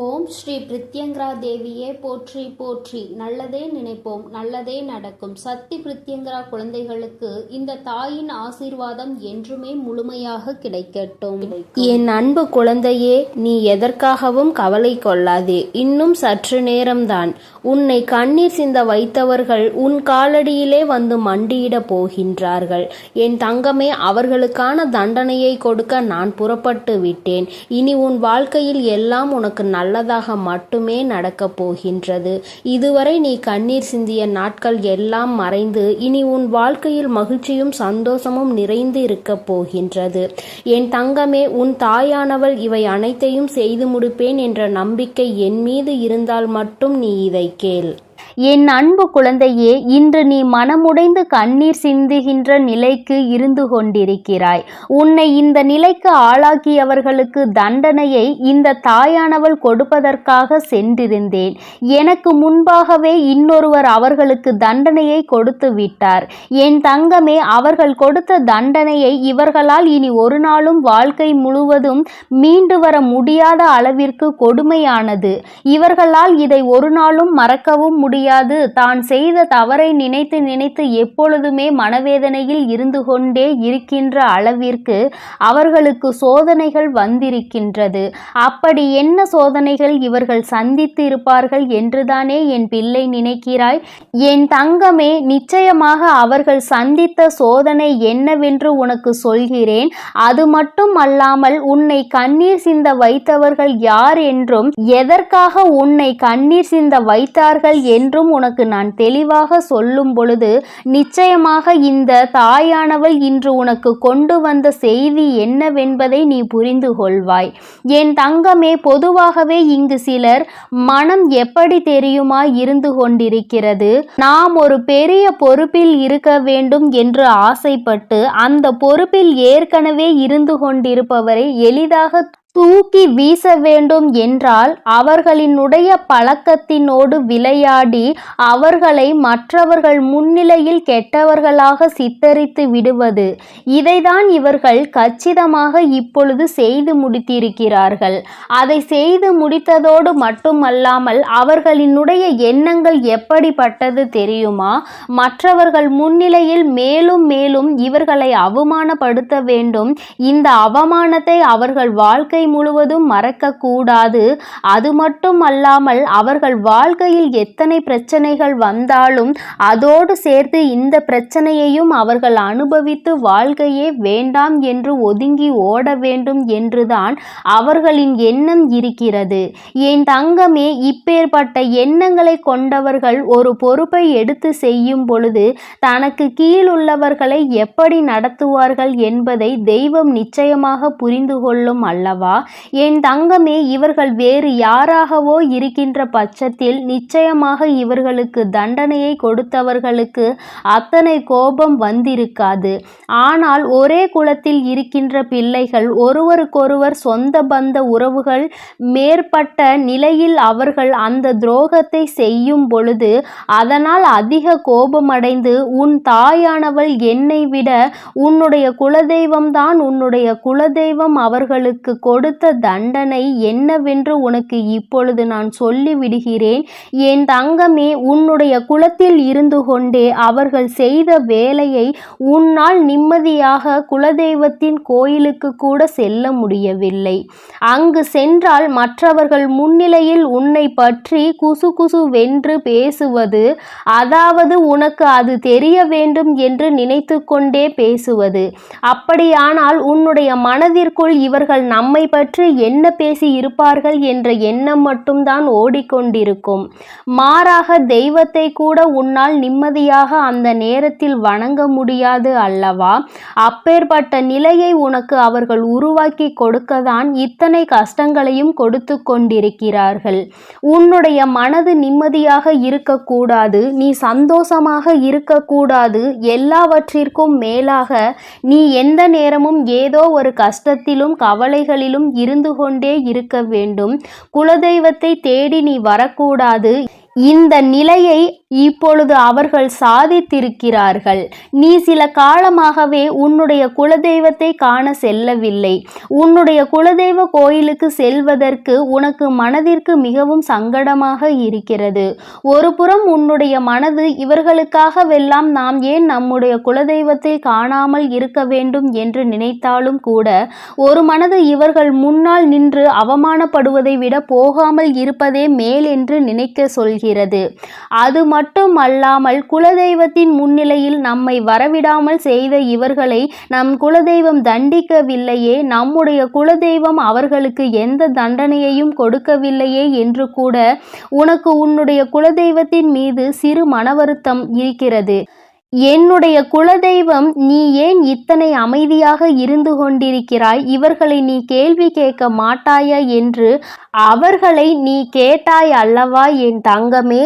ஓம் ஸ்ரீ பிரித்யங்கரா தேவியே போற்றி போற்றி. நல்லதே நினைப்போம், நல்லதே நடக்கும். சக்தி பிரித்யங்கரா குழந்தைகளுக்கு இந்த தாயின் ஆசீர்வாதம் என்றுமே முழுமையாக கிடைக்கட்டும். என் அன்பு குழந்தையே, நீ எதற்காகவும் கவலை கொள்ளாதே. இன்னும் சற்று நேரம்தான். உன்னை கண்ணீர் சிந்த வைத்தவர்கள் உன் காலடியிலே வந்து மண்டியிட போகின்றார்கள். என் தங்கமே, அவர்களுக்கான தண்டனையை கொடுக்க நான் புறப்பட்டு விட்டேன். இனி உன் வாழ்க்கையில் எல்லாம் உனக்கு நல்லதாக மட்டுமே நடக்கப் போகின்றது. இதுவரை நீ கண்ணீர் சிந்திய நாட்கள் எல்லாம் மறைந்து இனி உன் வாழ்க்கையில் மகிழ்ச்சியும் சந்தோஷமும் நிறைந்து இருக்கப் போகின்றது. என் தங்கமே, உன் தாயானவள் இவை அனைத்தையும் செய்து முடிப்பேன் என்ற நம்பிக்கை என் மீது இருந்தால் மட்டும் நீ இதை கேள். என் அன்பு குழந்தையே, இன்று நீ மனமுடைந்து கண்ணீர் சிந்துகின்ற நிலைக்கு இருந்து கொண்டிருக்கிறாய். உன்னை இந்த நிலைக்கு ஆளாக்கியவர்களுக்கு தண்டனையை இந்த தாயானவள் கொடுப்பதற்காக சென்றிருந்தேன். எனக்கு முன்பாகவே இன்னொருவர் அவர்களுக்கு தண்டனையை கொடுத்து விட்டார். என் தங்கமே, அவர்கள் கொடுத்த தண்டனையை இவர்களால் இனி ஒரு நாளும் வாழ்க்கை முழுவதும் மீண்டு வர முடியாத அளவிற்கு கொடுமையானது. இவர்களால் இதை ஒரு நாளும் மறக்கவும் முடியாது. தான் செய்த தவறை நினைத்து நினைத்து எப்பொழுதுமே மனவேதனையில் இருந்து கொண்டே இருக்கின்ற அளவிற்கு அவர்களுக்கு சோதனைகள் வந்திருக்கின்றது. அப்படி என்ன சோதனைகள் இவர்கள் சந்தித்து இருப்பார்கள் என்றுதானே என் பிள்ளை நினைக்கிறாய்? என் தங்கமே, நிச்சயமாக அவர்கள் சந்தித்த சோதனை என்னவென்று உனக்கு சொல்கிறேன். அது மட்டும் அல்லாமல் உன்னை கண்ணீர் சிந்த வைத்தவர்கள் யார் என்றும் எதற்காக உன்னை கண்ணீர் சிந்த வைத்தார்கள் என்றும் உனக்கு நான் தெளிவாக சொல்லும் பொழுது நிச்சயமாக இந்த தாயானவள் இன்று உனக்கு கொண்டு வந்த செய்தி என்னவென்பதை நீ புரிந்து கொள்வாய். என் தங்கமே, பொதுவாகவே இங்கு சிலர் மனம் எப்படி தெரியுமா இருந்து கொண்டிருக்கிறது. நாம் ஒரு பெரிய பொறுப்பில் இருக்க வேண்டும் என்று ஆசைப்பட்டு அந்த பொறுப்பில் ஏற்கனவே இருந்து கொண்டிருப்பவரை எளிதாக தூக்கி வீச வேண்டும் என்றால் அவர்களினுடைய பழக்கத்தினோடு விளையாடி அவர்களை மற்றவர்கள் முன்னிலையில் கெட்டவர்களாக சித்தரித்து விடுவது. இதைதான் இவர்கள் கச்சிதமாக இப்பொழுது செய்து முடித்திருக்கிறார்கள். அதை செய்து முடித்ததோடு மட்டுமல்லாமல் அவர்களினுடைய எண்ணங்கள் எப்படிப்பட்டது தெரியுமா? மற்றவர்கள் முன்னிலையில் மேலும் மேலும் இவர்களை அவமானப்படுத்த வேண்டும். இந்த அவமானத்தை அவர்கள் வாழ்க்கை முழுவதும் மறக்க கூடாது. அது மட்டும் அல்லாமல் அவர்கள் வாழ்க்கையில் எத்தனை பிரச்சனைகள் வந்தாலும் அதோடு சேர்த்து இந்த பிரச்சனையையும் அவர்கள் அனுபவித்து வாழ்க்கையே வேண்டாம் என்று ஒதுங்கி ஓட வேண்டும் என்றுதான் அவர்களின் எண்ணம் இருக்கிறது. என் தங்கமே, இப்பேற்பட்ட எண்ணங்களை கொண்டவர்கள் ஒரு பொறுப்பை எடுத்து செய்யும் பொழுது தனக்கு கீழுள்ளவர்களை எப்படி நடத்துவார்கள் என்பதை தெய்வம் நிச்சயமாக புரிந்து கொள்ளும் அல்லவா? என் தங்கமே, இவர்கள் வேறு யாராகவோ இருக்கின்ற பட்சத்தில் நிச்சயமாக இவர்களுக்கு தண்டனையை கொடுத்தவர்களுக்கு அத்தனை கோபம் வந்திருக்காது. ஆனால் ஒரே குலத்தில் இருக்கின்ற பிள்ளைகள் ஒருவருக்கொருவர் சொந்த பந்த உறவுகள் மேற்பட்ட நிலையில் அவர்கள் அந்த துரோகத்தை செய்யும் பொழுது அதனால் அதிக கோபமடைந்து உன் தாயானவள் என்னை விட உன்னுடைய குலதெய்வம்தான் உன்னுடைய குலதெய்வம் அவர்களுக்கு கொடுத்த தண்டனை என்னவென்று உனக்கு இப்பொழுது நான் சொல்லி விடுகிறேன். என் தங்கமே, உன்னுடைய குலத்தில் இருந்து கொண்டே அவர்கள் செய்த வேலையை உன்னால் நிம்மதியாக குலதெய்வத்தின் கோயிலுக்கு கூட செல்ல முடியவில்லை. அங்கு சென்றால் மற்றவர்கள் முன்னிலையில் உன்னை பற்றி குசு குசு வென்று பேசுவது, அதாவது உனக்கு அது தெரிய வேண்டும் என்று நினைத்து கொண்டே பேசுவது. அப்படியானால் உன்னுடைய மனதிற்குள் இவர்கள் நம்மை பற்றி என்ன பேசி இருப்பார்கள் என்ற எண்ணம் மட்டும்தான் ஓடிக்கொண்டிருக்கும். மாறாக தெய்வத்தை கூட உன்னால் நிம்மதியாக அந்த நேரத்தில் வணங்க முடியாது அல்லவா? அப்பேற்பட்ட நிலையை உனக்கு அவர்கள் உருவாக்கி கொடுக்கத்தான் இத்தனை கஷ்டங்களையும் கொடுத்து கொண்டிருக்கிறார்கள். உன்னுடைய மனது நிம்மதியாக இருக்கக்கூடாது, நீ சந்தோஷமாக இருக்கக்கூடாது. எல்லாவற்றிற்கும் மேலாக நீ எந்த நேரமும் ஏதோ ஒரு கஷ்டத்திலும் கவலைகளிலும் இருந்து கொண்டே இருக்க வேண்டும். குலதெய்வத்தை தேடி நீ வரக்கூடாது. இந்த நிலையை இப்பொழுது அவர்கள் சாதித்திருக்கிறார்கள். நீ சில காலமாகவே உன்னுடைய குலதெய்வத்தை காண செல்லவில்லை. உன்னுடைய குலதெய்வ கோயிலுக்கு செல்வதற்கு உனக்கு மனதிற்கு மிகவும் சங்கடமாக இருக்கிறது. ஒரு புறம் உன்னுடைய மனது இவர்களுக்காகவெல்லாம் நாம் ஏன் நம்முடைய குலதெய்வத்தை காணாமல் இருக்க வேண்டும் என்று நினைத்தாலும் கூட ஒரு மனது இவர்கள் முன்னால் நின்று அவமானப்படுவதை விட போகாமல் இருப்பதே மேல் என்று நினைக்க சொல்கிறது. அது மட்டும் அல்லாமல் குலதெய்வத்தின் முன்னிலையில் நம்மை வரவிடாமல் செய்த இவர்களை நம் குலதெய்வம் தண்டிக்கவில்லையே, நம்முடைய குலதெய்வம் அவர்களுக்கு எந்த தண்டனையையும் கொடுக்கவில்லையே என்று கூட உனக்கு உன்னுடைய குலதெய்வத்தின் மீது சிறு மனவருத்தம் இருக்கிறது. என்னுடைய குலதெய்வம், நீ ஏன் இத்தனை அமைதியாக இருந்து கொண்டிருக்கிறாய்? இவர்களை நீ கேள்வி கேட்க மாட்டாயா என்று அவர்களை நீ கேட்டாய் அல்லவா என் தங்கமே?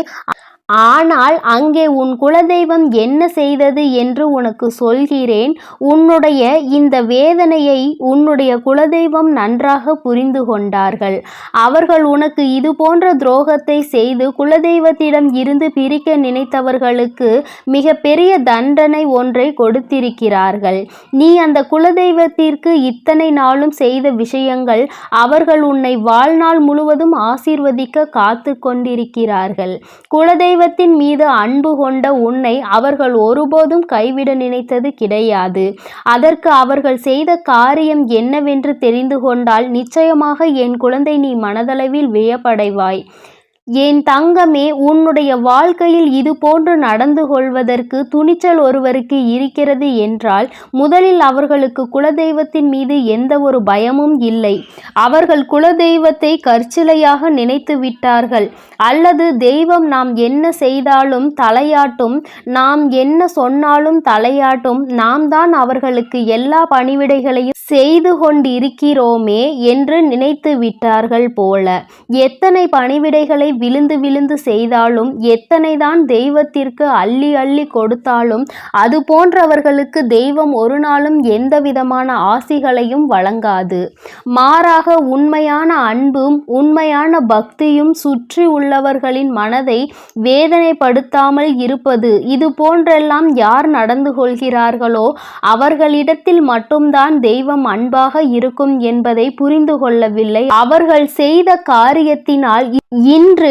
ஆனால் அங்கே உன் குலதெய்வம் என்ன செய்தது என்று உனக்கு சொல்கிறேன். உன்னுடைய இந்த வேதனையை உன்னுடைய குலதெய்வம் நன்றாக புரிந்து கொண்டார்கள். அவர்கள் உனக்கு இது போன்ற துரோகத்தை செய்து குலதெய்வத்திடம் இருந்து பிரிக்க நினைத்தவர்களுக்கு மிக பெரிய தண்டனை ஒன்றை கொடுத்திருக்கிறார்கள். நீ அந்த குலதெய்வத்திற்கு இத்தனை நாளும் செய்த விஷயங்கள் அவர்கள் உன்னை வாழ்நாள் முழுவதும் ஆசீர்வதிக்க காத்து கொண்டிருக்கிறார்கள். குலதெய்வத்தின் மீது அன்பு கொண்ட உன்னை அவர்கள் ஒருபோதும் கைவிட நினைத்தது கிடையாது. அதற்கு அவர்கள் செய்த காரியம் என்னவென்று தெரிந்து கொண்டால் நிச்சயமாக என் குழந்தை, நீ மனதளவில் வியப்படைவாய். என் தங்கமே, உன்னுடைய வாழ்க்கையில் இது போன்று நடந்து கொள்வதற்கு துணிச்சல் ஒருவருக்கு இருக்கிறது என்றால் முதலில் அவர்களுக்கு குலதெய்வத்தின் மீது எந்த ஒரு பயமும் இல்லை. அவர்கள் குலதெய்வத்தை கற்சிலையாக நினைத்து விட்டார்கள். அல்லது தெய்வம் நாம் என்ன செய்தாலும் தலையாட்டும், நாம் என்ன சொன்னாலும் தலையாட்டும், நாம் தான் அவர்களுக்கு எல்லா பணிவிடைகளையும் செய்து கொண்டிருக்கிறோமே என்று நினைத்து விட்டார்கள் போல. எத்தனை பணிவிடைகளை விழுந்து விழுந்து செய்தாலும், எத்தனைதான் தெய்வத்திற்கு அள்ளி அள்ளி கொடுத்தாலும் அது போன்றவர்களுக்கு தெய்வம் ஒரு நாளும் எந்த விதமான ஆசிகளையும் வழங்காது. மாறாக உண்மையான அன்பும் உண்மையான பக்தியும் சுற்றி உள்ளவர்களின் மனதை வேதனைப்படுத்தாமல் இருப்பது. இது போன்றெல்லாம் யார் நடந்து கொள்கிறார்களோ அவர்களிடத்தில் மட்டும்தான் தெய்வம் அன்பாக இருக்கும் என்பதை புரிந்து கொள்ளவில்லை. அவர்கள் செய்த காரியத்தினால் இன்று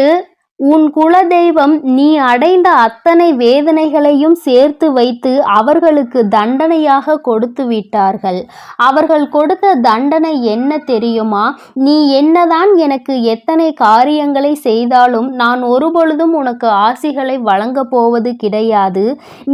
உன் குலதெய்வம் நீ அடைந்த அத்தனை வேதனைகளையும் சேர்த்து வைத்து அவர்களுக்கு தண்டனையாக கொடுத்து விட்டார்கள். அவர்கள் கொடுத்த தண்டனை என்ன தெரியுமா? நீ என்னதான் எனக்கு எத்தனை காரியங்களை செய்தாலும் நான் ஒருபொழுதும் உனக்கு ஆசிகளை வழங்கப் போவது கிடையாது.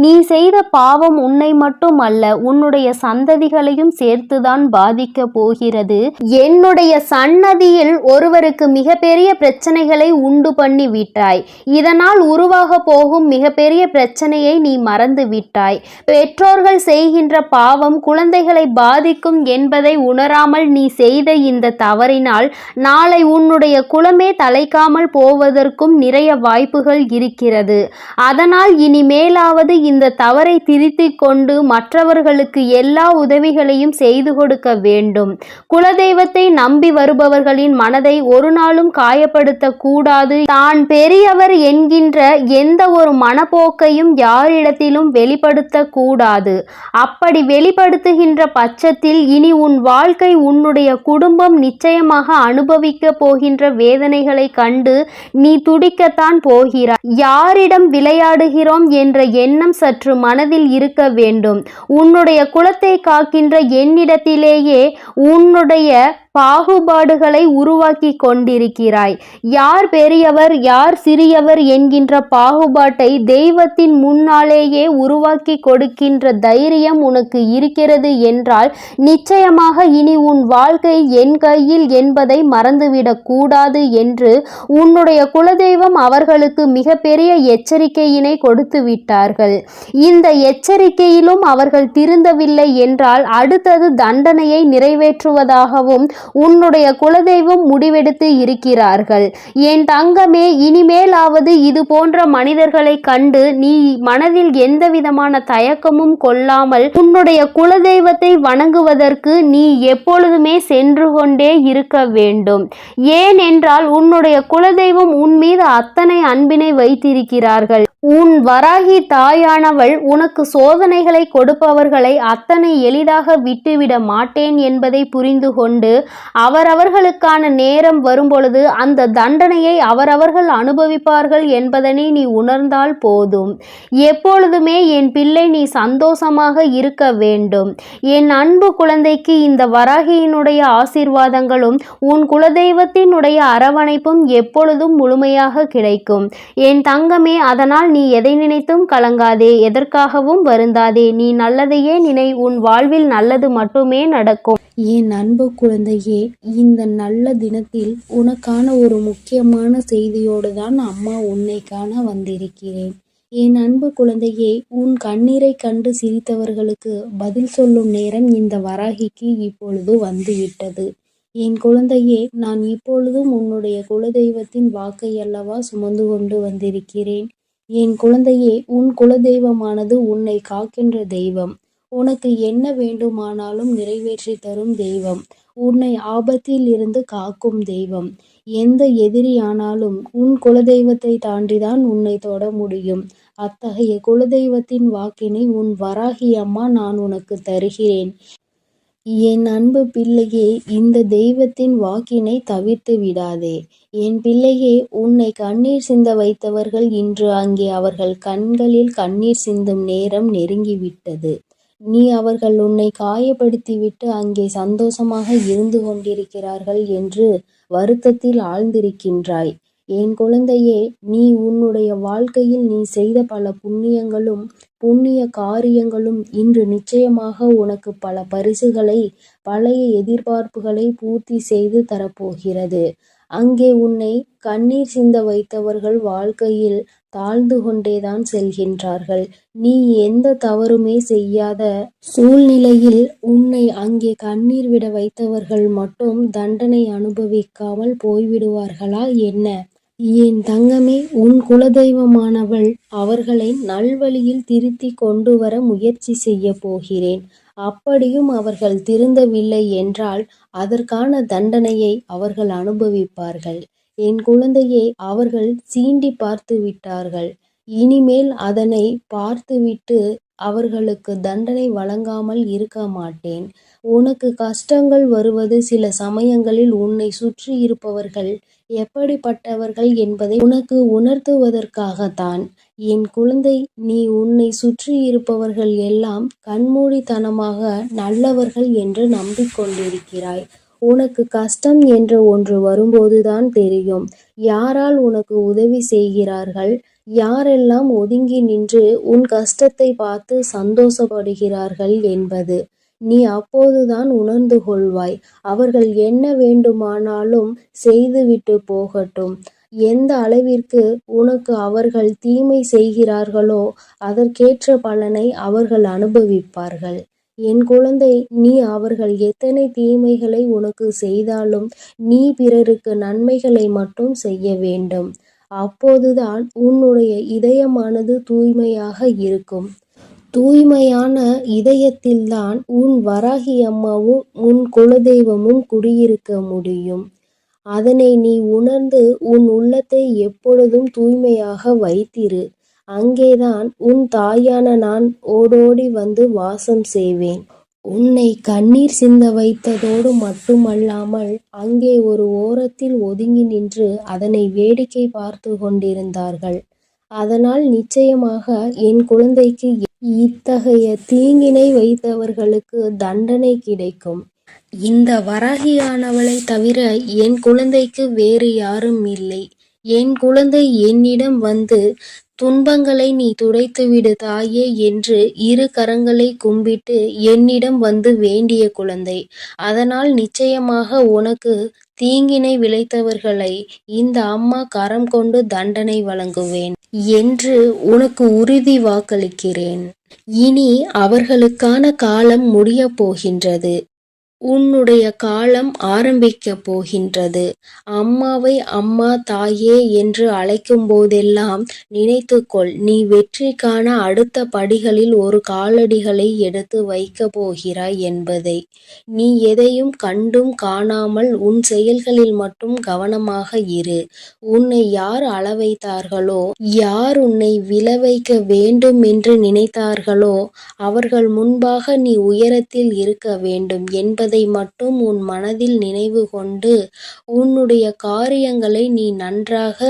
நீ செய்த பாவம் உன்னை மட்டும் அல்ல, உன்னுடைய சந்ததிகளையும் சேர்த்துதான் பாதிக்க போகிறது. என்னுடைய சன்னதியில் ஒருவருக்கு மிகப்பெரிய பிரச்சனைகளை உண்டு பண்ணி விட்டாய். இதனால் உருவாக போகும் மிகப்பெரிய பிரச்சனையை நீ மறந்து விட்டாய். பெற்றோர்கள் செய்கின்ற பாவம் குழந்தைகளை பாதிக்கும் என்பதை உணராமல் நீ செய்த இந்த தவறினால் நாளை உன்னுடைய குலமே தலைக்காமல் போவதற்கும் நிறைய வாய்ப்புகள் இருக்கிறது. அதனால் இனிமேலாவது இந்த தவறை திருத்திக் கொண்டு மற்றவர்களுக்கு எல்லா உதவிகளையும் செய்து கொடுக்க வேண்டும். குலதெய்வத்தை நம்பி வருபவர்களின் மனதை ஒரு நாளும் காயப்படுத்த கூடாது. தான் பெரியவர் என்கின்ற எந்த ஒரு மனப்போக்கையும் யாரிடத்திலும் வெளிப்படுத்த கூடாது. அப்படி வெளிப்படுத்துகின்ற பட்சத்தில் இனி உன் வாழ்க்கை, உன்னுடைய குடும்பம் நிச்சயமாக அனுபவிக்க போகின்ற வேதனைகளை கண்டு நீ துடிக்கத்தான் போகிறாய். யாரிடம் விளையாடுகிறோம் என்ற எண்ணம் சற்று மனதில் இருக்க வேண்டும். உன்னுடைய குலத்தை காக்கின்ற என்னிடத்திலேயே உன்னுடைய பாகுபாடுகளை உருவாக்கி கொண்டிருக்கிறாய். யார் பெரியவர் யார் சிறியவர் என்கின்ற பாகுபாட்டை தெய்வத்தின் முன்னாலேயே உருவாக்கி கொடுக்கின்ற தைரியம் உனக்கு இருக்கிறது என்றால் நிச்சயமாக இனி உன் வாழ்க்கை என் கையில் என்பதை மறந்துவிடக் கூடாது என்று உன்னுடைய குலதெய்வம் அவர்களுக்கு மிகப்பெரிய எச்சரிக்கையினை கொடுத்து விட்டார்கள். இந்த எச்சரிக்கையிலும் அவர்கள் திருந்தவில்லை என்றால் அடுத்தது தண்டனையை நிறைவேற்றுவதாகவும் உன்னுடைய குலதெய்வம் முடிவெடுத்து இருக்கிறார்கள். என் தங்கமே, இனிமேலாவது இது போன்ற மனிதர்களை கண்டு நீ மனதில் எந்த விதமான தயக்கமும் கொள்ளாமல் உன்னுடைய குலதெய்வத்தை வணங்குவதற்கு நீ எப்பொழுதுமே சென்று கொண்டே இருக்க வேண்டும். ஏனென்றால் உன்னுடைய குலதெய்வம் உன் மீது அத்தனை அன்பினை வைத்திருக்கிறார்கள். உன் வராகி தாயானவள் உனக்கு சோதனைகளை கொடுப்பவர்களை அத்தனை எளிதாக விட்டுவிட மாட்டேன் என்பதை புரிந்து கொண்டு அவரவர்களுக்கான நேரம் வரும்பொழுது அந்த தண்டனையை அவரவர்கள் அனுபவிப்பார்கள் என்பதனை நீ உணர்ந்தால் போதும். எப்பொழுதுமே என் பிள்ளை நீ சந்தோஷமாக இருக்க வேண்டும். என் அன்பு குழந்தைக்கு இந்த வராகியினுடைய ஆசீர்வாதங்களும் உன் குலதெய்வத்தினுடைய அரவணைப்பும் எப்பொழுதும் முழுமையாக கிடைக்கும். என் தங்கமே, அதனால் நீ எதை நினைத்தும் கலங்காதே, எதற்காகவும் வருந்தாதே. நீ நல்லதையே நினை, உன் வாழ்வில் நல்லது மட்டுமே நடக்கும். என் அன்பு குழந்தையே, இந்த நல்ல தினத்தில் உனக்கான ஒரு முக்கியமான செய்தியோடு தான் அம்மா உன்னை காண வந்திருக்கிறேன். என் அன்பு குழந்தையே, உன் கண்ணீரை கண்டு சிரித்தவர்களுக்கு பதில் சொல்லும் நேரம் இந்த வராகிக்கு இப்பொழுது வந்துவிட்டது. என் குழந்தையே, நான் இப்பொழுதும் உன்னுடைய குலதெய்வத்தின் வாக்கை அல்லவா சுமந்து கொண்டு வந்திருக்கிறேன். என் குழந்தையே, உன் குலதெய்வமானது உன்னை காக்கின்ற தெய்வம். உனக்கு என்ன வேண்டுமானாலும் நிறைவேற்றி தரும் தெய்வம். உன்னை ஆபத்தில் இருந்து காக்கும் தெய்வம். எந்த எதிரியானாலும் உன் குலதெய்வத்தை தாண்டிதான் உன்னை தொட முடியும். அத்தகைய குலதெய்வத்தின் வாக்கினை உன் வராகி அம்மா நான் உனக்கு தருகிறேன். என் அன்பு பிள்ளையே, இந்த தெய்வத்தின் வாக்கினை தவிர்த்து விடாதே. என் பிள்ளையே, உன்னை கண்ணீர் சிந்த வைத்தவர்கள் இன்று அங்கே அவர்கள் கண்களில் கண்ணீர் சிந்தும் நேரம் நெருங்கிவிட்டது. நீ அவர்கள் உன்னை காயப்படுத்திவிட்டு அங்கே சந்தோஷமாக இருந்து கொண்டிருக்கிறார்கள் என்று வருத்தத்தில் ஆழ்ந்திருக்கின்றாய். என் குழந்தையே, நீ உன்னுடைய வாழ்க்கையில் நீ செய்த பல புண்ணிய காரியங்களும் இன்று நிச்சயமாக உனக்கு பல பரிசுகளை, பழைய எதிர்பார்ப்புகளை பூர்த்தி செய்து தரப்போகிறது. அங்கே உன்னை கண்ணீர் சிந்த வைத்தவர்கள் வாழ்க்கையில் தாழ்ந்து கொண்டேதான் செல்கின்றார்கள். நீ எந்த தவறுமே செய்யாத சூழ்நிலையில் உன்னை அங்கே கண்ணீர் விட வைத்தவர்கள் மட்டும் தண்டனை அனுபவிக்காமல் போய்விடுவார்களா என்ன? என் தங்கமே, உன் குலதெய்வமானவள் அவர்களை நல்வழியில் திருத்தி கொண்டு வர முயற்சி செய்ய போகிறேன். அப்படியும் அவர்கள் திருந்தவில்லை என்றால் அதற்கான தண்டனையை அவர்கள் அனுபவிப்பார்கள். என் குழந்தையே, அவர்கள் சீண்டி பார்த்து விட்டார்கள். இனிமேல் அதனை பார்த்துவிட்டு அவர்களுக்கு தண்டனை வழங்காமல் இருக்க மாட்டேன். உனக்கு கஷ்டங்கள் வருவது சில சமயங்களில் உன்னை சுற்றி இருப்பவர்கள் எப்படிப்பட்டவர்கள் என்பதை உனக்கு உணர்த்துவதற்காகத்தான். என் குழந்தை, நீ உன்னை சுற்றி இருப்பவர்கள் எல்லாம் கண்மூடித்தனமாக நல்லவர்கள் என்று நம்பிக்கொண்டிருக்கிறாய். உனக்கு கஷ்டம் என்ற ஒன்று வரும்போதுதான் தெரியும் யாரால் உனக்கு உதவி செய்கிறார்கள், யாரெல்லாம் ஒதுங்கி நின்று உன் கஷ்டத்தை பார்த்து சந்தோஷப்படுகிறார்கள் என்பது. நீ அப்போதுதான் உணர்ந்து கொள்வாய். அவர்கள் என்ன வேண்டுமானாலும் செய்துவிட்டு போகட்டும். எந்த அளவிற்கு உனக்கு அவர்கள் தீமை செய்கிறார்களோ அதற்கேற்ற பலனை அவர்கள் அனுபவிப்பார்கள். என் குழந்தை, நீ அவர்கள் எத்தனை தீமைகளை உனக்கு செய்தாலும் நீ பிறருக்கு நன்மைகளை மட்டும் செய்ய வேண்டும். அப்போதுதான் உன்னுடைய இதயமானது தூய்மையாக இருக்கும். தூய்மையான இதயத்தில்தான் உன் வராகி அம்மாவும் உன் குலதெய்வமும் குடியிருக்க முடியும். அதனை நீ உணர்ந்து உன் உள்ளத்தை எப்பொழுதும் தூய்மையாக வைத்திரு. அங்கேதான் உன் தாயான நான் ஓடோடி வந்து வாசம் செய்வேன். உன்னை கண்ணீர் சிந்த வைத்ததோடு மட்டுமல்லாமல் அங்கே ஒரு ஓரத்தில் ஒதுங்கி நின்று அதனை வேடிக்கை பார்த்து கொண்டிருந்தார்கள். அதனால் நிச்சயமாக என் குழந்தைக்கு இத்தகைய தீங்கினை வைத்தவர்களுக்கு தண்டனை கிடைக்கும். இந்த வராகியானவளை தவிர என் குழந்தைக்கு வேறு யாரும் இல்லை. என் குழந்தை என்னிடம் வந்து துன்பங்களை நீ துடைத்துவிடு தாயே என்று இரு கரங்களை கும்பிட்டு என்னிடம் வந்து வேண்டிய குழந்தை. அதனால் நிச்சயமாக உனக்கு தீங்கினை விளைத்தவர்களை இந்த அம்மா கரம் கொண்டு தண்டனை வழங்குவேன் என்று உனக்கு உறுதி வாக்களிக்கிறேன். இனி அவர்களுக்கான காலம் முடிய போகின்றது. உன்னுடைய காலம் ஆரம்பிக்கப் போகின்றது. அம்மாவை அம்மா, தாயே என்று அழைக்கும் போதெல்லாம் நினைத்துக்கொள், நீ வெற்றிக்கான அடுத்த படிகளில் ஒரு காலடிகளை எடுத்து வைக்கப் போகிறாய் என்பதை. நீ எதையும் கண்டும் காணாமல் உன் செயல்களில் மட்டும் கவனமாக இரு. உன்னை யார் அளவைத்தார்களோ, யார் உன்னை விழவைக்க வேண்டும் என்று நினைத்தார்களோ, அவர்கள் முன்பாக நீ உயரத்தில் இருக்க வேண்டும் என்பதை மட்டும் உன் மனதில் நினைவு கொண்டு உன்னுடைய காரியங்களை நீ நன்றாக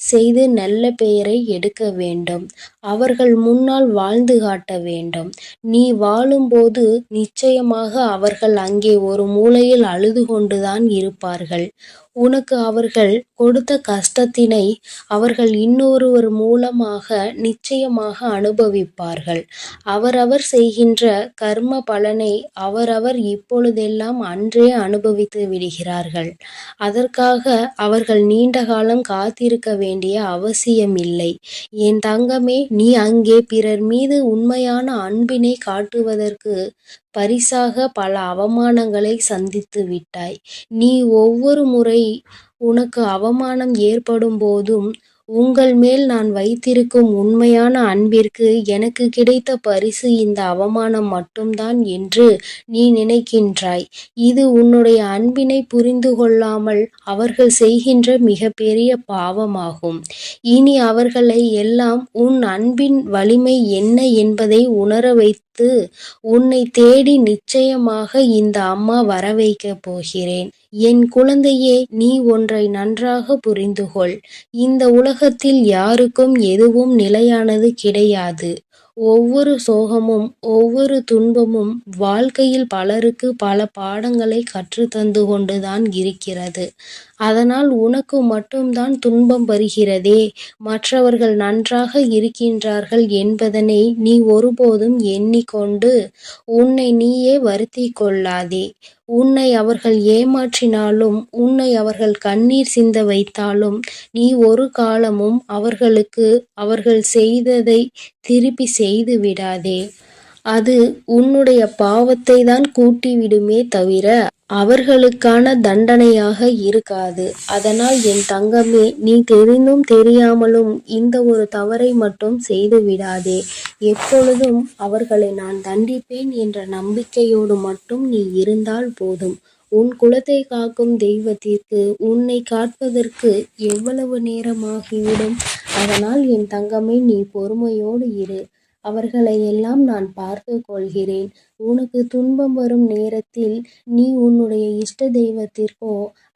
செய்து நல்ல பெயரை எடுக்க வேண்டும். அவர்கள் முன்னால் வாழ்ந்து காட்ட வேண்டும். நீ வாழும்போது நிச்சயமாக அவர்கள் அங்கே ஒரு மூலையில் அழுது கொண்டுதான் இருப்பார்கள். உனக்கு அவர்கள் கொடுத்த கஷ்டத்தினை அவர்கள் இன்னொருவர் மூலமாக நிச்சயமாக அனுபவிப்பார்கள். அவரவர் செய்கின்ற கர்ம பலனை அவரவர் இப்பொழுதெல்லாம் அன்றே அனுபவித்து விடுகிறார்கள். அதற்காக அவர்கள் நீண்ட காலம் காத்திருக்க வேண்டிய அவசியமில்லை. என் தங்கமே, நீ அங்கே பிறர் மீது உண்மையான அன்பினை காட்டுவதற்கு பரிசாக பல அவமானங்களை சந்தித்து விட்டாய். நீ ஒவ்வொரு முறை உனக்கு அவமானம் ஏற்படும் போதும் உங்கள் மேல் நான் வைத்திருக்கும் உண்மையான அன்பிற்கு எனக்கு கிடைத்த பரிசு இந்த அவமானம் மட்டும்தான் என்று நீ நினைக்கின்றாய். இது உன்னுடைய அன்பினை புரிந்து கொள்ளாமல் அவர்கள் செய்கின்ற மிகப்பெரிய பாவமாகும். இனி அவர்களை எல்லாம் உன் அன்பின் வலிமை என்ன என்பதை உணர வைத்து உன்னை தேடி நிச்சயமாக இந்த அம்மா வரவைக்கப் போகிறேன். என் குழந்தையே, நீ ஒன்றை நன்றாக புரிந்து கொள். இந்த உலகத்தில் யாருக்கும் எதுவும் நிலையானது கிடையாது. ஒவ்வொரு சோகமும் ஒவ்வொரு துன்பமும் வாழ்க்கையில் பலருக்கு பல பாடங்களை கற்றுத்தந்து கொண்டுதான் இருக்கிறது. அதனால் உனக்கு மட்டும்தான் துன்பம் வருகிறதே, மற்றவர்கள் நன்றாக இருக்கின்றார்கள் என்பதனை நீ ஒருபோதும் எண்ணிக்கொண்டு உன்னை நீயே வருத்திக் கொள்ளாதே. உன்னை அவர்கள் ஏமாற்றினாலும், உன்னை அவர்கள் கண்ணீர் சிந்த வைத்தாலும், நீ ஒரு காலமும் அவர்களுக்கு அவர்கள் செய்ததை திருப்பி செய்து விடாதே. அது உன்னுடைய பாவத்தை தான் கூட்டிவிடுமே தவிர அவர்களுக்கான தண்டனையாக இருக்காது. அதனால் என் தங்கமே, நீ தெரிந்தும் தெரியாமலும் இந்த ஒரு தவறை மட்டும் செய்து விடாதே. எப்பொழுதும் அவர்களை நான் தண்டிப்பேன் என்ற நம்பிக்கையோடு மட்டும் நீ இருந்தால் போதும். உன் குலத்தை காக்கும் தெய்வத்திற்கு உன்னை காப்பதற்கு எவ்வளவு நேரமாகிவிடும்? அதனால் என் தங்கமே, நீ பொறுமையோடு இரு. அவர்களை எல்லாம் நான் பார்த்து கொள்கிறேன். உனக்கு துன்பம் வரும் நேரத்தில் நீ உன்னுடைய இஷ்ட தெய்வத்திற்கோ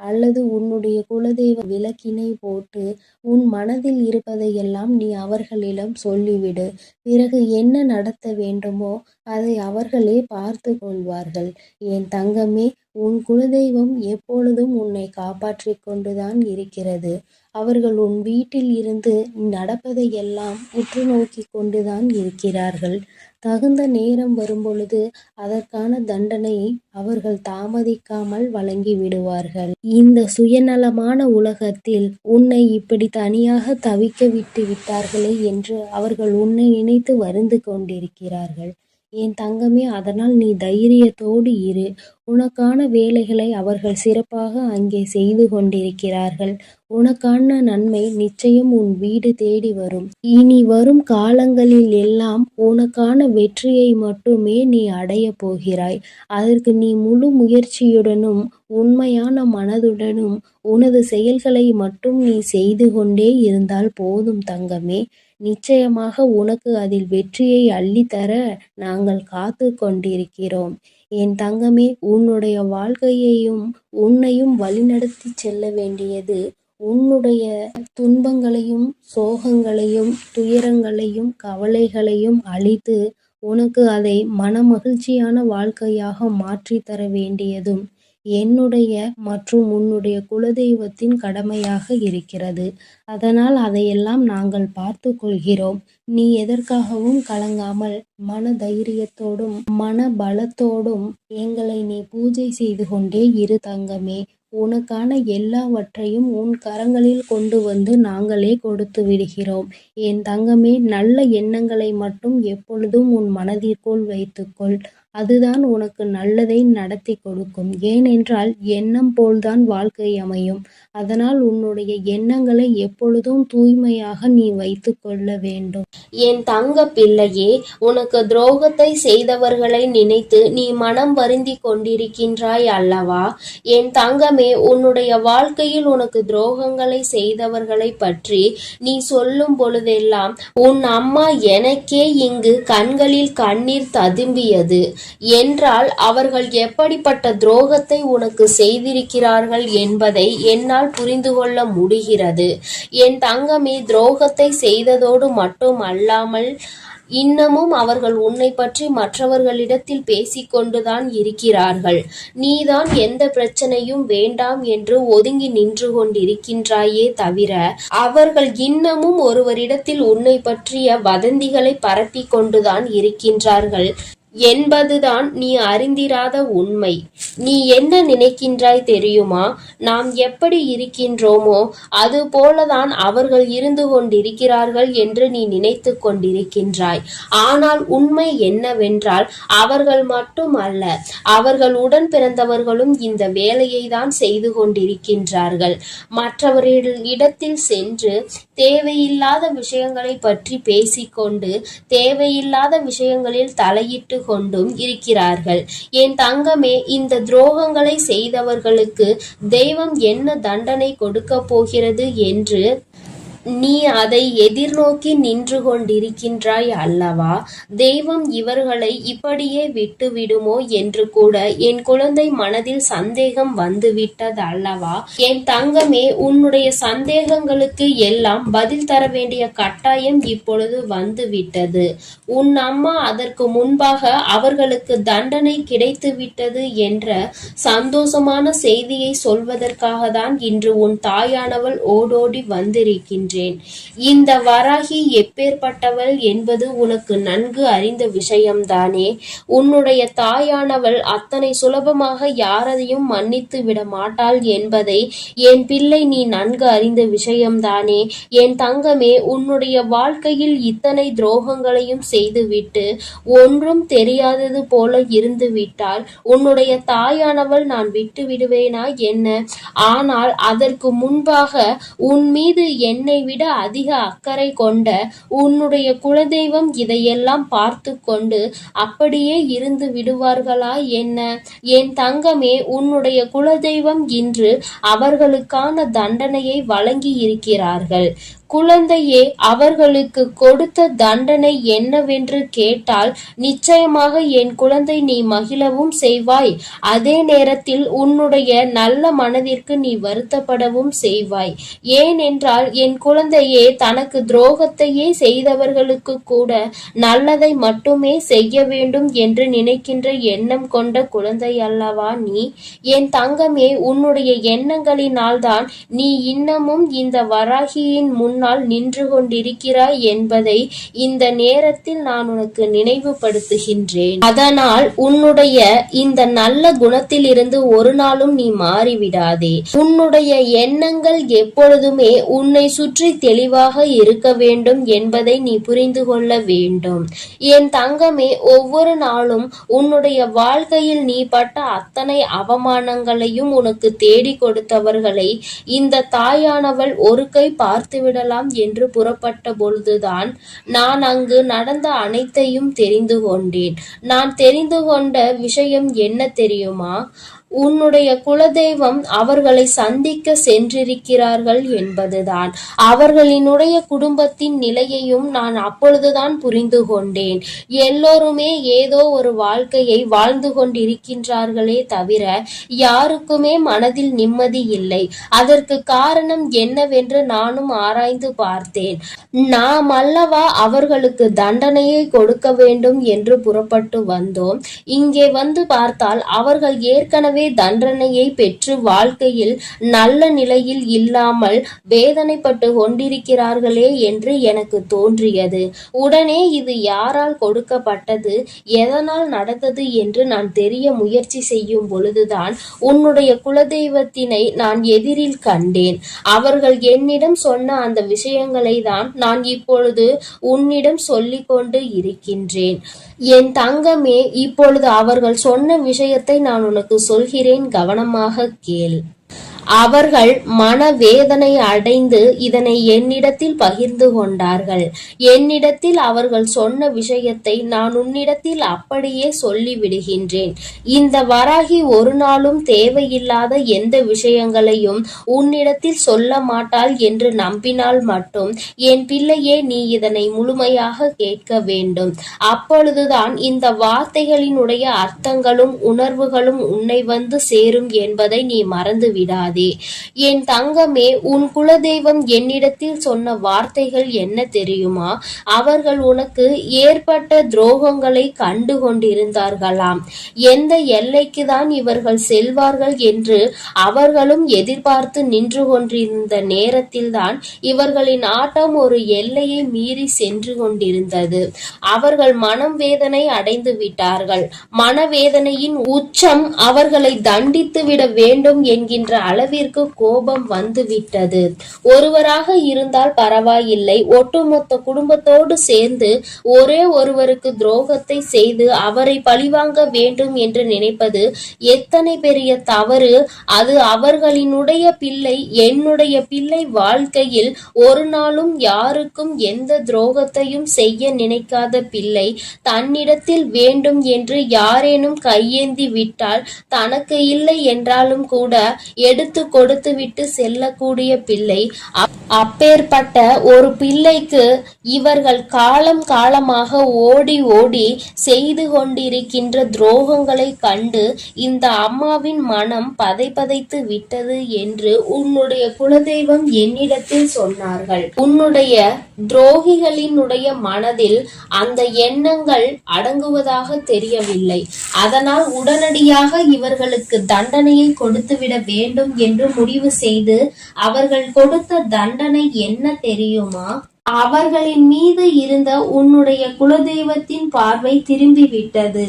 அல்லது உன்னுடைய குலதெய்வ விளக்கினை போட்டு உன் மனதில் இருப்பதையெல்லாம் நீ அவர்களிடம் சொல்லிவிடு. பிறகு என்ன நடத்த வேண்டுமோ அதை அவர்களே பார்த்து கொள்வார்கள். என் தங்கமே, உன் குலதெய்வம் எப்பொழுதும் உன்னை காப்பாற்றி கொண்டுதான் இருக்கிறது. அவர்கள் உன் வீட்டில் இருந்து நடப்பதையெல்லாம் உற்று நோக்கி கொண்டுதான் இருக்கிறார்கள். தகுந்த நேரம் வரும்பொழுது அதற்கான தண்டனையை அவர்கள் தாமதிக்காமல் வழங்கி விடுவார்கள். இந்த சுயநலமான உலகத்தில் உன்னை இப்படி தனியாக தவிக்க விட்டு விட்டார்களே என்று அவர்கள் உன்னை நினைத்து வருந்து கொண்டிருக்கிறார்கள். என் தங்கமே, அதனால் நீ தைரியத்தோடு இரு. உனக்கான வேலைகளை அவர்கள் சிறப்பாக அங்கே செய்து கொண்டிருக்கிறார்கள். உனக்கான நன்மை நிச்சயம் உன் வீடு தேடி வரும். இனி வரும் காலங்களில் எல்லாம் உனக்கான வெற்றியை மட்டுமே நீ அடைய போகிறாய். அதற்கு நீ முழு முயற்சியுடனும் உண்மையான மனதுடனும் உனது செயல்களை மட்டும் நீ செய்து கொண்டே இருந்தால் போதும் தங்கமே. நிச்சயமாக உனக்கு அதில் வெற்றியை அள்ளித்தர நாங்கள் காத்து கொண்டிருக்கிறோம். என் தங்கமே, உன்னுடைய வாழ்க்கையையும் உன்னையும் வழிநடத்தி செல்ல வேண்டியது உன்னுடைய துன்பங்களையும் சோகங்களையும் துயரங்களையும் கவலைகளையும் அழித்து உனக்கு அதை மனமகிழ்ச்சியான வாழ்க்கையாக மாற்றித்தர வேண்டியதும் என்னுடைய மற்றும் உன்னுடைய குலதெய்வத்தின் கடமையாக இருக்கிறது. அதனால் அதையெல்லாம் நாங்கள் பார்த்து கொள்கிறோம். நீ எதற்காகவும் கலங்காமல் மன தைரியத்தோடும் மன பலத்தோடும் எங்களை நீ பூஜை செய்து கொண்டே இரு தங்கமே. உனக்கான எல்லாவற்றையும் உன் கரங்களில் கொண்டு வந்து நாங்களே கொடுத்து விடுகிறோம். என் தங்கமே, நல்ல எண்ணங்களை மட்டும் எப்பொழுதும் உன் மனதிற்குள் வைத்துக்கொள். அதுதான் உனக்கு நல்லதை நடத்தி கொடுக்கும். ஏனென்றால் எண்ணம் போல்தான் வாழ்க்கை அமையும். அதனால் உன்னுடைய எண்ணங்களை எப்பொழுதும் தூய்மையாக நீ வைத்து கொள்ள வேண்டும். என் தங்க பிள்ளையே, உனக்கு துரோகத்தை செய்தவர்களை நினைத்து நீ மனம் வருந்தி கொண்டிருக்கின்றாய் அல்லவா? என் தங்கமே, உன்னுடைய வாழ்க்கையில் உனக்கு துரோகங்களை செய்தவர்களை பற்றி நீ சொல்லும் பொழுதெல்லாம் உன் அம்மா எனக்கே இங்கு கண்களில் கண்ணீர் ததும்பியது. என்றால் அவர்கள் எப்படிப்பட்ட துரோகத்தை உனக்கு செய்திருக்கிறார்கள் என்பதை என்னால் புரிந்து கொள்ள முடிகிறது. என் தங்கமே, துரோகத்தை செய்ததோடு மட்டும் அல்லாமல் இன்னமும் அவர்கள் உன்னை பற்றி மற்றவர்களிடத்தில் பேசிக்கொண்டுதான் இருக்கிறார்கள். நீதான் எந்த பிரச்சனையும் வேண்டாம் என்று ஒதுங்கி நின்று கொண்டிருக்கின்றாயே தவிர அவர்கள் இன்னமும் ஒருவரிடத்தில் உன்னை பற்றிய வதந்திகளை பரப்பிக் கொண்டுதான் இருக்கின்றார்கள் என்பதுதான் நீ அறிந்திராத உண்மை. நீ என்ன நினைக்கின்றாய் தெரியுமா? நாம் எப்படி இருக்கின்றோமோ அது போலதான் அவர்கள் இருந்து கொண்டிருக்கிறார்கள் என்று நீ நினைத்து கொண்டிருக்கின்றாய். ஆனால் உண்மை என்னவென்றால் அவர்கள் மட்டும் அல்ல, அவர்கள் உடன் பிறந்தவர்களும் இந்த வேலையை தான் செய்து கொண்டிருக்கின்றார்கள். மற்றவர்களிடத்தில் சென்று தேவையில்லாத விஷயங்களை பற்றி பேசிக்கொண்டு தேவையில்லாத விஷயங்களில் தலையிட்டு கொண்டும் இருக்கிறார்கள். என் தங்கமே, இந்த துரோகங்களை செய்தவர்களுக்கு தெய்வம் என்ன தண்டனை கொடுக்க போகிறது என்று நீ அதை எதிர்நோக்கி நின்று கொண்டிருக்கின்றாய் அல்லவா? தெய்வம் இவர்களை இப்படியே விட்டு விடுமோ என்று கூட என் குழந்தை மனதில் சந்தேகம் வந்துவிட்டது அல்லவா? என் தங்கமே, உன்னுடைய சந்தேகங்களுக்கு எல்லாம் பதில் தர வேண்டிய கட்டாயம் இப்பொழுது வந்துவிட்டது. உன் அம்மா அதற்கு முன்பாக அவர்களுக்கு தண்டனை கிடைத்து விட்டது என்ற சந்தோஷமான செய்தியை சொல்வதற்காக தான் இன்று உன் தாயானவள் ஓடோடி வந்திருக்கின்றேன். இந்த வராகி எப்பேற்பட்டவள் என்பது உனக்கு நன்கு அறிந்த விஷயம்தானே. உன்னுடைய தாயானவள் அத்தனை சுலபமாக யாரையும் மன்னித்து விட மாட்டாள் என்பதை என் பிள்ளை நீ நன்கு அறிந்த விஷயம்தானே. என் தங்கமே, உன்னுடைய வாழ்க்கையில் இத்தனை துரோகங்களையும் செய்துவிட்டு ஒன்றும் தெரியாதது போல இருந்து விட்டால் உன்னுடைய தாயானவள் நான் விட்டு விடுவேனா என்ன? ஆனால் அதற்கு முன்பாக உன் மீது என்னை விட அதிக அக்கறை கொண்ட உன்னுடைய குலதெய்வம் இதையெல்லாம் பார்த்து கொண்டு அப்படியே இருந்து விடுவார்களா என்ன? என் தங்கமே, உன்னுடைய குலதெய்வம் இன்று அவர்களுக்கான தண்டனையை வழங்கி இருக்கிறார்கள். குழந்தையே, அவர்களுக்கு கொடுத்த தண்டனை என்னவென்று கேட்டால் நிச்சயமாக என் குழந்தை நீ மகிழவும் செய்வாய். அதே நேரத்தில் உன்னுடைய நல்ல மனதிற்கு நீ வருத்தப்படவும் செய்வாய். ஏனென்றால் என் குழந்தையே, தனக்கு துரோகத்தையே செய்தவர்களுக்கு கூட நல்லதை மட்டுமே செய்ய வேண்டும் என்று நினைக்கின்ற எண்ணம் கொண்ட குழந்தை அல்லவா நீ? என் தங்கமே, உன்னுடைய எண்ணங்களினால்தான் நீ இன்னமும் இந்த வராகியின் முன்னால் நின்று கொண்டிருக்கிறாய் என்பதை இந்த நேரத்தில் நான் உனக்கு நினைவுபடுத்துகின்றேன். அதனால் உன்னுடைய இந்த நல்ல குணத்தில் இருந்து ஒரு நாளும் நீ மாறிவிடாதே. உன்னுடைய எண்ணங்கள் எப்பொழுதுமே உன்னை சுற்றி தெளிவாக இருக்க வேண்டும் என்பதை நீ புரிந்து கொள்ள வேண்டும். என் தங்கமே, ஒவ்வொரு நாளும் உன்னுடைய வாழ்க்கையில் நீ பட்ட அத்தனை அவமானங்களையும் உனக்கு தேடி கொடுத்தவர்களை இந்த தாயானவள் ஒரு கை பார்த்துவிடலாம் என்று புறப்பட்ட பொழுதுதான் நான் அங்கு நடந்த அனைத்தையும் தெரிந்து கொண்டேன். நான் தெரிந்து கொண்ட விஷயம் என்ன தெரியுமா? உன்னுடைய குலதெய்வம் அவர்களை சந்திக்க சென்றிருக்கிறார்கள் என்பதுதான். அவர்களினுடைய குடும்பத்தின் நிலையையும் நான் அப்பொழுதுதான் புரிந்து கொண்டேன். எல்லோருமே ஏதோ ஒரு வாழ்க்கையை வாழ்ந்து கொண்டிருக்கின்றார்களே தவிர யாருக்குமே மனதில் நிம்மதி இல்லை. அதற்கு காரணம் என்னவென்று நானும் ஆராய்ந்து பார்த்தேன். நாம் அல்லவா அவர்களுக்கு தண்டனையை கொடுக்க வேண்டும் என்று புறப்பட்டு வந்தோம். இங்கே வந்து பார்த்தால் அவர்கள் ஏற்கனவே தண்டனையை பெற்று வாழ்க்கையில் நல்ல நிலையில் இல்லாமல் வேதனைப்பட்டு கொண்டிருக்கிறார்களே என்று எனக்கு தோன்றியது. உடனே இது யாரால் கொடுக்கப்பட்டது, எதனால் நடந்தது என்று நான் தெரிய முயற்சி செய்யும் பொழுதுதான் உன்னுடைய குலதெய்வத்தினை நான் எதிரில் கண்டேன். அவர்கள் என்னிடம் சொன்ன அந்த விஷயங்களை தான் நான் இப்பொழுது உன்னிடம் சொல்லிக் கொண்டு இருக்கின்றேன். என் தங்கமே, இப்பொழுது அவர்கள் சொன்ன விஷயத்தை நான் உனக்கு சொல்கிறேன், கவனமாக கேள். அவர்கள் மனவேதனை அடைந்து இதனை என்னிடத்தில் பகிர்ந்து கொண்டார்கள். என்னிடத்தில் அவர்கள் சொன்ன விஷயத்தை நான் உன்னிடத்தில் அப்படியே சொல்லிவிடுகின்றேன். இந்த வராகி ஒரு நாளும் தேவையில்லாத எந்த விஷயங்களையும் உன்னிடத்தில் சொல்ல மாட்டாள் என்று நம்பினால் மட்டும் என் பிள்ளையே, நீ இதனை முழுமையாக கேட்க வேண்டும். அப்பொழுதுதான் இந்த வார்த்தைகளினுடைய அர்த்தங்களும் உணர்வுகளும் உன்னை வந்து சேரும் என்பதை நீ மறந்து விடாதே. என் தங்கமே, உன் குலதெய்வம் என்னிடத்தில் சொன்ன வார்த்தைகள் என்ன தெரியுமா? அவர்கள் உனக்கு ஏற்பட்ட துரோகங்களை கண்டு கொண்டிருந்தார்களாம். எந்த எல்லைக்கு தான் இவர்கள் செல்வார்கள் என்று அவர்களும் எதிர்பார்த்து நின்று கொண்டிருந்த நேரத்தில்தான் இவர்களின் ஆட்டம் ஒரு எல்லையை மீறி சென்று கொண்டிருந்தது. அவர்கள் மனம் வேதனை அடைந்து விட்டார்கள். மனவேதனையின் உச்சம் அவர்களை தண்டித்து விட வேண்டும் என்கின்ற அளவிற்கு கோபம் வந்து விட்டது. ஒருவராக இருந்தால் பரவாயில்லை, ஒட்டுமொத்த குடும்பத்தோடு சேர்ந்து ஒரே ஒருவருக்கு துரோகத்தை செய்து அவரை பழிவாங்க வேண்டும் என்று நினைப்பது எத்தனை பெரிய தவறு. அது அவர்களினுடைய பிள்ளை. என்னுடைய பிள்ளை வாழ்க்கையில் ஒரு நாளும் யாருக்கும் எந்த துரோகத்தையும் செய்ய நினைக்காத பிள்ளை தன்னிடத்தில் வேண்டும் என்று யாரேனும் கையேந்தி விட்டால் தனக்கு இல்லை என்றாலும் கூட எடுத்து கொடுத்து விட்டு செல்லக்கூடிய பிள்ளை. அப்பேற்பட்ட ஒரு பிள்ளைக்கு இவர்கள் காலம் காலமாக ஓடி ஓடி செய்து கொண்டிருக்கின்ற துரோகங்களை கண்டு இந்த அம்மாவின் மனம் பதைத்து விட்டது என்று உன்னுடைய குலதெய்வம் என்னிடத்தில் சொன்னார்கள். உன்னுடைய துரோகிகளினுடைய மனதில் அந்த எண்ணங்கள் அடங்குவதாக தெரியவில்லை. அதனால் உடனடியாக இவர்களுக்கு தண்டனையை கொடுத்துவிட வேண்டும் என்று முடிவு செய்து அவர்கள் கொடுத்த தண்டனை என்ன தெரியுமா? அவர்களின் மீது இருந்த உன்னுடைய குலதெய்வத்தின் பார்வை திரும்பிவிட்டது.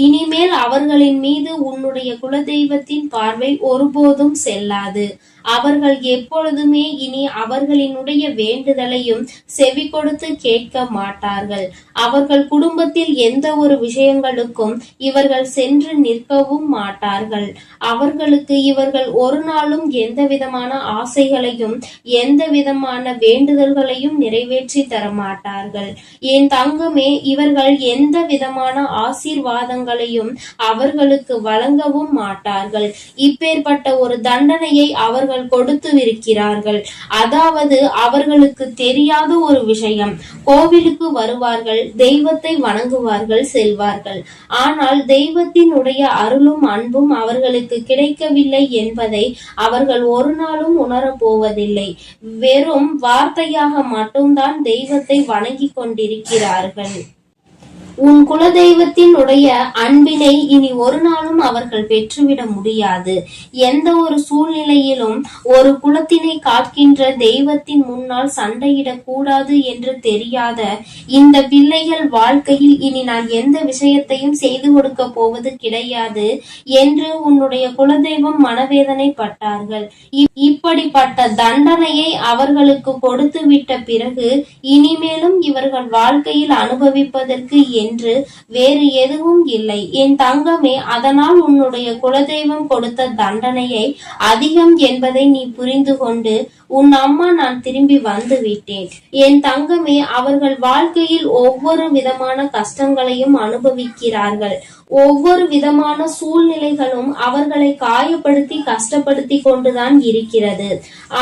இனிமேல் அவர்களின் மீது உன்னுடைய குலதெய்வத்தின் பார்வை ஒருபோதும் செல்லாது. அவர்கள் எப்பொழுதுமே இனி அவர்களினுடைய வேண்டுதலையும் செவி கொடுத்து கேட்க மாட்டார்கள். அவர்கள் குடும்பத்தில் எந்த ஒரு விஷயங்களுக்கும் இவர்கள் சென்று நிற்கவும் மாட்டார்கள். அவர்களுக்கு இவர்கள் ஒரு நாளும் எந்த விதமான ஆசைகளையும் எந்த விதமான வேண்டுதல்களையும் நிறைவேற்றி தர மாட்டார்கள். என் தங்கமே, இவர்கள் எந்த விதமான ஆசீர்வாதங்களையும் அவர்களுக்கு வழங்கவும் மாட்டார்கள். இப்பேற்பட்ட ஒரு தண்டனையை அவர்கள் கொடுத்துவிருக்கிறார்கள். அதாவது அவர்களுக்கு தெரியாத ஒரு விஷயம். கோவிலுக்கு வருவார்கள், தெய்வத்தை வணங்குவார்கள், செல்வார்கள். ஆனால் தெய்வத்தினுடைய அருளும் அன்பும் அவர்களுக்கு கிடைக்கவில்லை என்பதை அவர்கள் ஒரு நாளும் உணரப் போவதில்லை. வெறும் வார்த்தையாக மட்டும்தான் தெய்வத்தை வணங்கி கொண்டிருக்கிறார்கள். உன் குலதெய்வத்தினுடைய அன்பினை இனி ஒரு நாளும் அவர்கள் பெற்றுவிட முடியாது. எந்த ஒரு சூழ்நிலையிலும் ஒரு குலத்தினை காக்கின்ற தெய்வத்தின் முன்னால் சண்டையிடக் கூடாது என்று தெரியாத இந்த பிள்ளைகள் வாழ்க்கையில் இனி நான் எந்த விஷயத்தையும் செய்து கொடுக்க போவது கிடையாது என்று உன்னுடைய குலதெய்வம் மனவேதனை பட்டார்கள். இப்படிப்பட்ட தண்டனையை அவர்களுக்கு கொடுத்து விட்ட பிறகு இனிமேலும் இவர்கள் வாழ்க்கையில் அனுபவிப்பதற்கு என்று வேறு எதுவும் இல்லை. என் தங்கமே, அதனால் உன்னுடைய குலதெய்வம் கொடுத்த தண்டனையை அதிகம் என்பதை நீ புரிந்து கொண்டு உன் அம்மா நான் திரும்பி வந்து விட்டேன். என் தங்கமே, அவர்கள் வாழ்க்கையில் ஒவ்வொரு விதமான கஷ்டங்களையும் அனுபவிக்கிறார்கள். ஒவ்வொரு விதமான சூழ்நிலைகளும் அவர்களை காயப்படுத்தி கஷ்டப்படுத்தி கொண்டுதான் இருக்கிறது.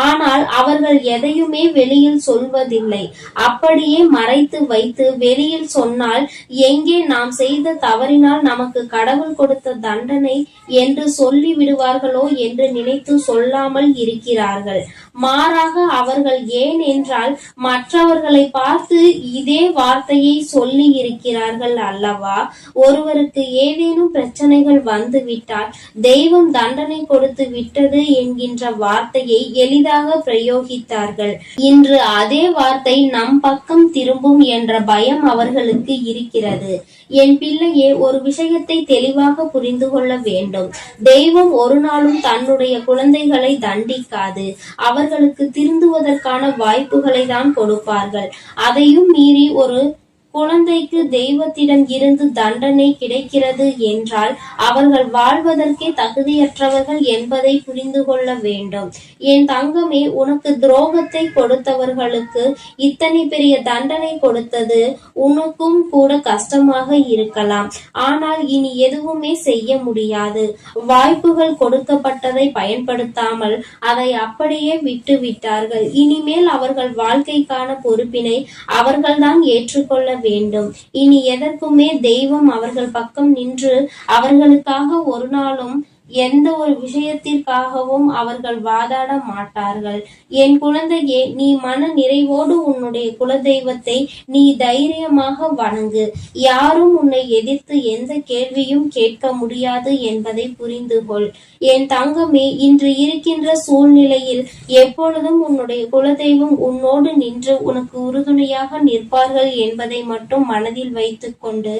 ஆனால் அவர்கள் எதையுமே வெளியில் சொல்வதில்லை. அப்படியே மறைத்து வைத்து வெளியில் சொன்னால் எங்கே நாம் செய்த தவறினால் நமக்கு கடவுள் கொடுத்த தண்டனை என்று சொல்லி விடுவார்களோ என்று நினைத்து சொல்லாமல் இருக்கிறார்கள். மாறாக அவர்கள் ஏன் என்றால் மற்றவர்களை பார்த்து இதே வார்த்தையை சொல்லி இருக்கிறார்கள் அல்லவா. ஒருவருக்கு ஏதேனும் பிரச்சனைகள் வந்துவிட்டால் தெய்வம் தண்டனை கொடுத்து விட்டது என்கின்ற வார்த்தையை எளிதாக பிரயோகித்தார்கள். இன்று அதே வார்த்தை நம் பக்கம் திரும்பும் என்ற பயம் அவர்களுக்கு இருக்கிறது. என் பிள்ளையே, ஒரு விஷயத்தை தெளிவாக புரிந்து கொள்ள வேண்டும். தெய்வம் ஒரு நாளும் தன்னுடைய குழந்தைகளை தண்டிக்காது. அவர்களுக்கு திருந்துவதற்கான வாய்ப்புகளை தான் கொடுப்பார்கள். அதையும் மீறி ஒரு குழந்தைக்கு தெய்வத்திடம் இருந்து தண்டனை கிடைக்கிறது என்றால் அவர்கள் வாழ்வதற்கே தகுதியற்றவர்கள் என்பதை புரிந்து கொள்ள வேண்டும். என் தங்கமே, உனக்கு துரோகத்தை கொடுத்தவர்களுக்கு இத்தனை பெரிய தண்டனை கொடுத்தது உனக்கும் கூட கஷ்டமாக இருக்கலாம். ஆனால் இனி எதுவுமே செய்ய முடியாது. வாய்ப்புகள் கொடுக்கப்பட்டதை பயன்படுத்தாமல் அதை அப்படியே விட்டு விட்டார்கள். இனிமேல் அவர்கள் வாழ்க்கைக்கான பொறுப்பினை அவர்கள்தான் ஏற்றுக்கொள்ள வேண்டும். இனி எதற்குமே தெய்வம் அவர்கள் பக்கம் நின்று அவர்களுக்காக ஒரு நாளும் எந்த ஒரு விஷயத்திற்காகவும் அவர்கள் வாதாட மாட்டார்கள். என் குழந்தையே, நீ மன நிறைவோடு உன்னுடைய குலதெய்வத்தை நீ தைரியமாக வணங்கு. யாரும் உன்னை எதிர்த்து எந்த கேள்வியும் கேட்க முடியாது என்பதை புரிந்து கொள். என் தங்கமே, இன்று இருக்கின்ற சூழ்நிலையில் எப்பொழுதும் உன்னுடைய குலதெய்வம் உன்னோடு நின்று உனக்கு உறுதுணையாக நிற்பார்கள் என்பதை மட்டும் மனதில் வைத்துக் கொண்டு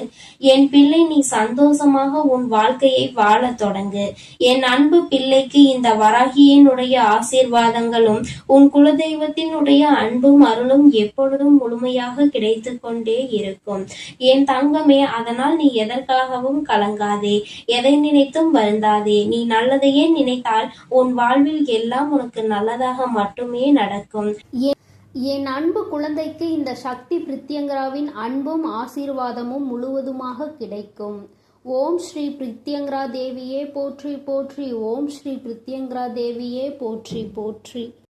என் பிள்ளை, நீ சந்தோஷமாக உன் வாழ்க்கையை வாழ தொடங்கு. என் அன்பு பிள்ளைக்கு இந்த வராகியினுடைய ஆசீர்வாதங்களும் உன் குலதெய்வத்தினுடைய அன்பும் அருளும் எப்பொழுதும் முழுமையாக கிடைத்து கொண்டே இருக்கும். என் தங்கமே, அதனால் நீ எதற்காகவும் கலங்காதே, எதை நினைத்தும் வருந்தாதே. நீ நல்லதையே நினைத்தால் உன் வாழ்வில் எல்லாம் உனக்கு நல்லதாக மட்டுமே நடக்கும். என் அன்பு குழந்தைக்கு இந்த சக்தி பிரித்யங்கராவின் அன்பும் ஆசீர்வாதமும் முழுவதுமாக கிடைக்கும். ஓம் ஸ்ரீ பிரித்யங்கரா தேவியே போற்றி போற்றி. ஓம் ஸ்ரீ பிரித்யங்கரா தேவியே போற்றி போற்றி.